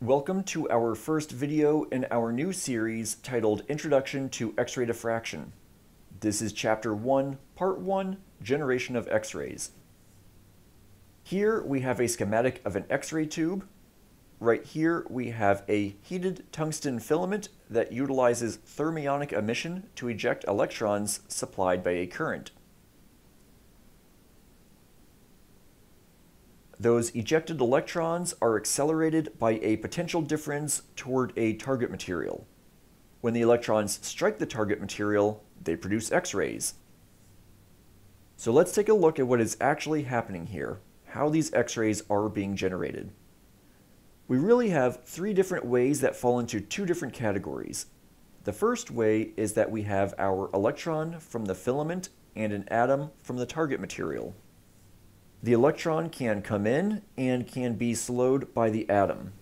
Welcome to our first video in our new series titled Introduction to X-ray Diffraction. This is Chapter 1, Part 1, Generation of X-rays. Here we have a schematic of an X-ray tube. Right here we have a heated tungsten filament that utilizes thermionic emission to eject electrons supplied by a current. Those ejected electrons are accelerated by a potential difference toward a target material. When the electrons strike the target material, they produce X-rays. So let's take a look at what is actually happening here, how these X-rays are being generated. We really have three different ways that fall into two different categories. The first way is that we have our electron from the filament and an atom from the target material. The electron can come in and can be slowed by the atom.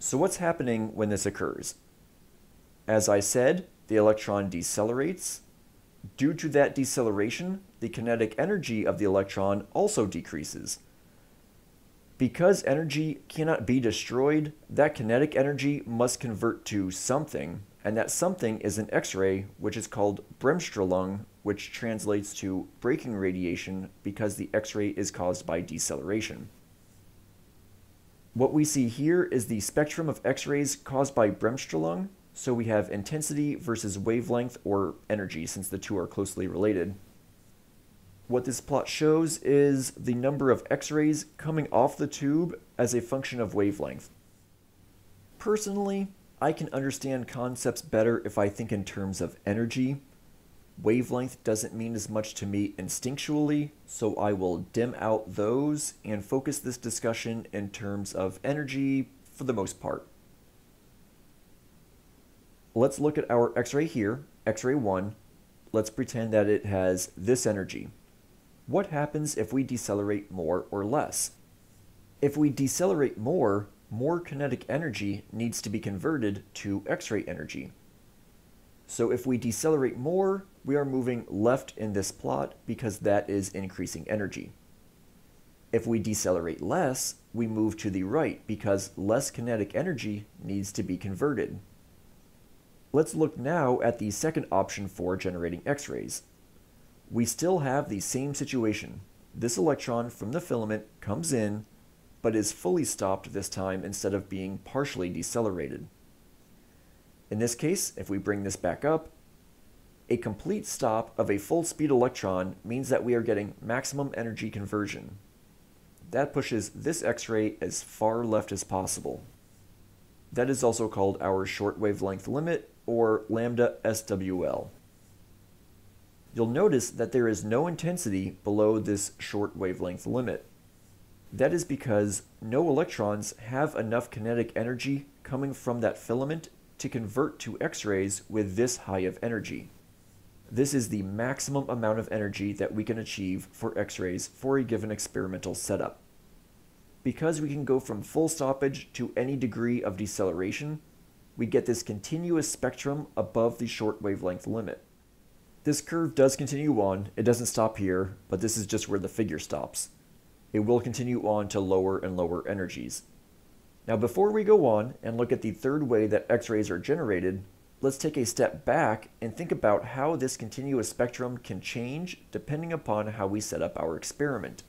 So what's happening when this occurs? As I said, the electron decelerates. Due to that deceleration, the kinetic energy of the electron also decreases. Because energy cannot be destroyed, that kinetic energy must convert to something, and that something is an X-ray, which is called Bremsstrahlung, which translates to braking radiation because the X-ray is caused by deceleration. What we see here is the spectrum of X-rays caused by Bremsstrahlung, so we have intensity versus wavelength or energy, since the two are closely related. What this plot shows is the number of X-rays coming off the tube as a function of wavelength. Personally, I can understand concepts better if I think in terms of energy. Wavelength doesn't mean as much to me instinctually, so I will dim out those and focus this discussion in terms of energy for the most part. Let's look at our X-ray here, X-ray 1. Let's pretend that it has this energy. What happens if we decelerate more or less? If we decelerate more kinetic energy needs to be converted to X-ray energy. So if we decelerate more, we are moving left in this plot because that is increasing energy. If we decelerate less, we move to the right because less kinetic energy needs to be converted. Let's look now at the second option for generating X-rays. We still have the same situation. This electron from the filament comes in, but is fully stopped this time instead of being partially decelerated. In this case, if we bring this back up, a complete stop of a full speed electron means that we are getting maximum energy conversion. That pushes this X-ray as far left as possible. That is also called our short wavelength limit, or lambda SWL. You'll notice that there is no intensity below this short wavelength limit. That is because no electrons have enough kinetic energy coming from that filament to convert to X-rays with this high of energy. This is the maximum amount of energy that we can achieve for X-rays for a given experimental setup. Because we can go from full stoppage to any degree of deceleration, we get this continuous spectrum above the short wavelength limit. This curve does continue on, it doesn't stop here, but this is just where the figure stops. It will continue on to lower and lower energies. Now before we go on and look at the third way that X-rays are generated, let's take a step back and think about how this continuous spectrum can change depending upon how we set up our experiment.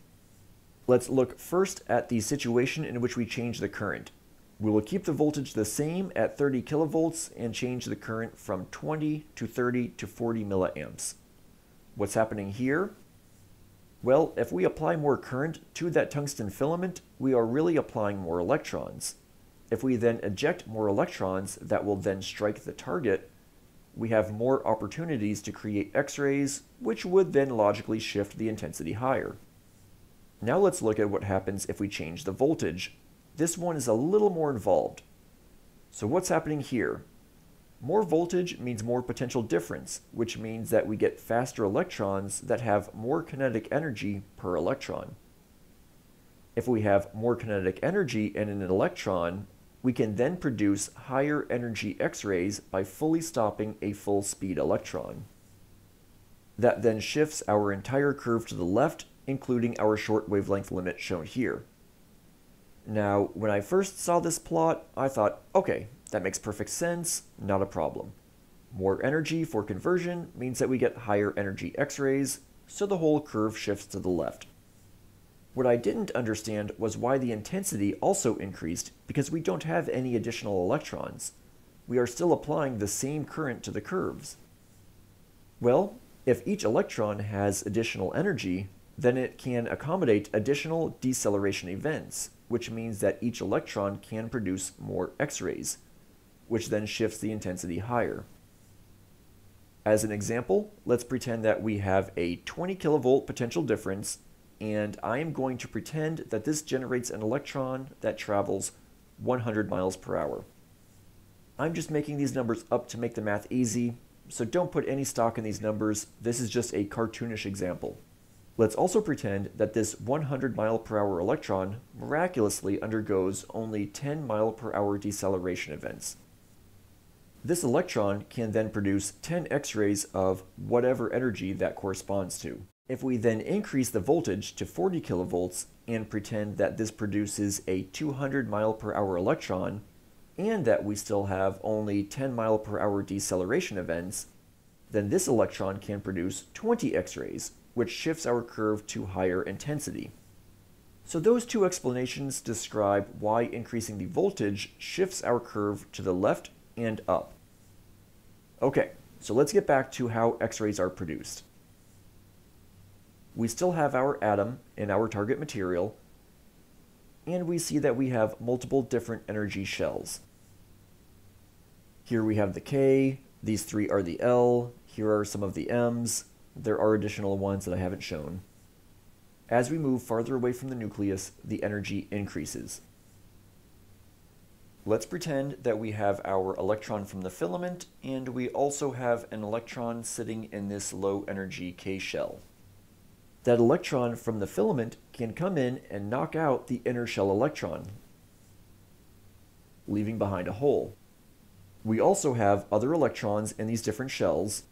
Let's look first at the situation in which we change the current. We will keep the voltage the same at 30 kilovolts and change the current from 20 to 30 to 40 milliamps. What's happening here? Well, if we apply more current to that tungsten filament, we are really applying more electrons. If we then eject more electrons that will then strike the target, we have more opportunities to create X-rays, which would then logically shift the intensity higher. Now let's look at what happens if we change the voltage. This one is a little more involved. So what's happening here? More voltage means more potential difference, which means that we get faster electrons that have more kinetic energy per electron. If we have more kinetic energy in an electron, we can then produce higher energy X-rays by fully stopping a full speed electron. That then shifts our entire curve to the left, including our short wavelength limit shown here. Now, when I first saw this plot, I thought, okay, that makes perfect sense, not a problem. More energy for conversion means that we get higher energy X-rays, so the whole curve shifts to the left. What I didn't understand was why the intensity also increased because we don't have any additional electrons. We are still applying the same current to the curves. Well, if each electron has additional energy, then it can accommodate additional deceleration events, which means that each electron can produce more X-rays, which then shifts the intensity higher. As an example, let's pretend that we have a 20 kilovolt potential difference, and I am going to pretend that this generates an electron that travels 100 miles per hour. I'm just making these numbers up to make the math easy, so don't put any stock in these numbers. This is just a cartoonish example. Let's also pretend that this 100 mile per hour electron miraculously undergoes only 10 mile per hour deceleration events. This electron can then produce 10 X-rays of whatever energy that corresponds to. If we then increase the voltage to 40 kilovolts and pretend that this produces a 200 mile per hour electron, and that we still have only 10 mile per hour deceleration events, then this electron can produce 20 X-rays, which shifts our curve to higher intensity. So those two explanations describe why increasing the voltage shifts our curve to the left and up. Okay, so let's get back to how X-rays are produced. We still have our atom in our target material, and we see that we have multiple different energy shells. Here we have the K, these three are the L, here are some of the M's, there are additional ones that I haven't shown. As we move farther away from the nucleus, the energy increases. Let's pretend that we have our electron from the filament, and we also have an electron sitting in this low energy K shell. That electron from the filament can come in and knock out the inner shell electron, leaving behind a hole. We also have other electrons in these different shells.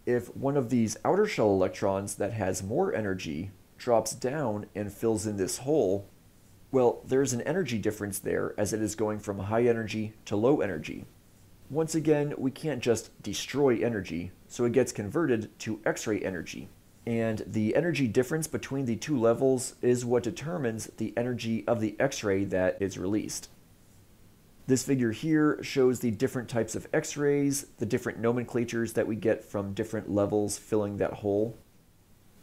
If one of these outer shell electrons that has more energy drops down and fills in this hole, well, there's an energy difference there as it is going from high energy to low energy. Once again, we can't just destroy energy, so it gets converted to X-ray energy. And the energy difference between the two levels is what determines the energy of the X-ray that is released. This figure here shows the different types of X-rays, the different nomenclatures that we get from different levels filling that hole.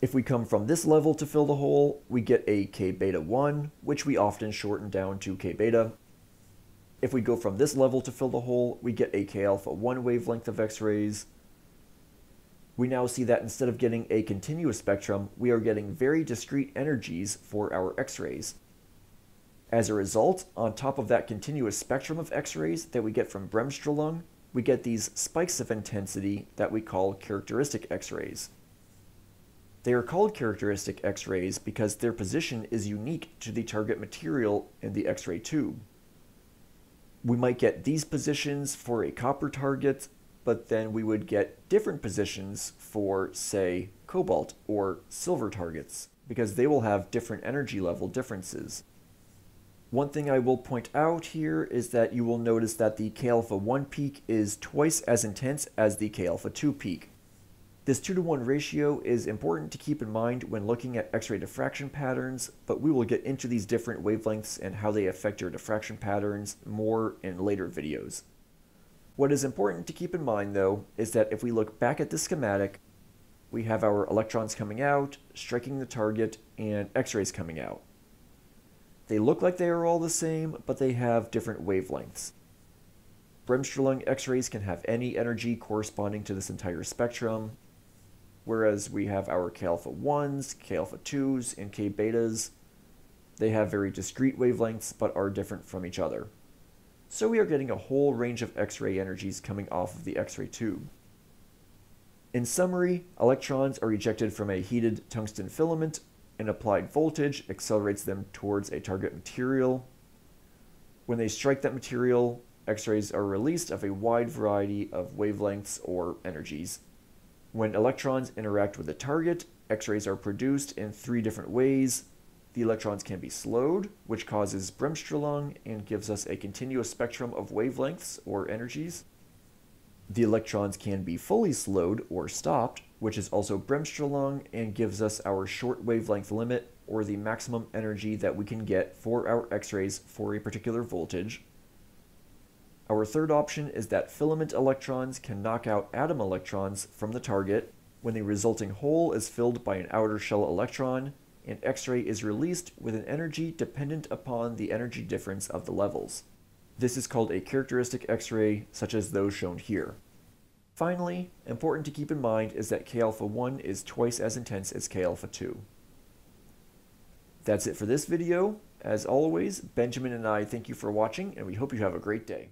If we come from this level to fill the hole, we get a K beta 1, which we often shorten down to K beta. If we go from this level to fill the hole, we get a K alpha 1 wavelength of X-rays. We now see that instead of getting a continuous spectrum, we are getting very discrete energies for our X-rays. As a result, on top of that continuous spectrum of X-rays that we get from Bremsstrahlung, we get these spikes of intensity that we call characteristic X-rays. They are called characteristic X-rays because their position is unique to the target material in the X-ray tube. We might get these positions for a copper target, but then we would get different positions for, say, cobalt or silver targets, because they will have different energy level differences. One thing I will point out here is that you will notice that the K alpha 1 peak is twice as intense as the K alpha 2 peak. This 2-to-1 ratio is important to keep in mind when looking at X-ray diffraction patterns, but we will get into these different wavelengths and how they affect your diffraction patterns more in later videos. What is important to keep in mind, though, is that if we look back at the schematic, we have our electrons coming out, striking the target, and X-rays coming out. They look like they are all the same, but they have different wavelengths. Bremsstrahlung X-rays can have any energy corresponding to this entire spectrum, whereas we have our K alpha 1s, K alpha 2s, and K betas. They have very discrete wavelengths, but are different from each other. So we are getting a whole range of X-ray energies coming off of the X-ray tube. In summary, electrons are ejected from a heated tungsten filament. An applied voltage accelerates them towards a target material. When they strike that material, X-rays are released of a wide variety of wavelengths or energies. When electrons interact with the target, X-rays are produced in 3 different ways. The electrons can be slowed, which causes Bremsstrahlung and gives us a continuous spectrum of wavelengths or energies. The electrons can be fully slowed or stopped, which is also Bremsstrahlung and gives us our short wavelength limit, or the maximum energy that we can get for our X-rays for a particular voltage. Our third option is that filament electrons can knock out atom electrons from the target when the resulting hole is filled by an outer shell electron, and X-ray is released with an energy dependent upon the energy difference of the levels. This is called a characteristic X-ray, such as those shown here. Finally, important to keep in mind is that K-alpha-1 is twice as intense as K-alpha-2. That's it for this video. As always, Benjamin and I thank you for watching, and we hope you have a great day.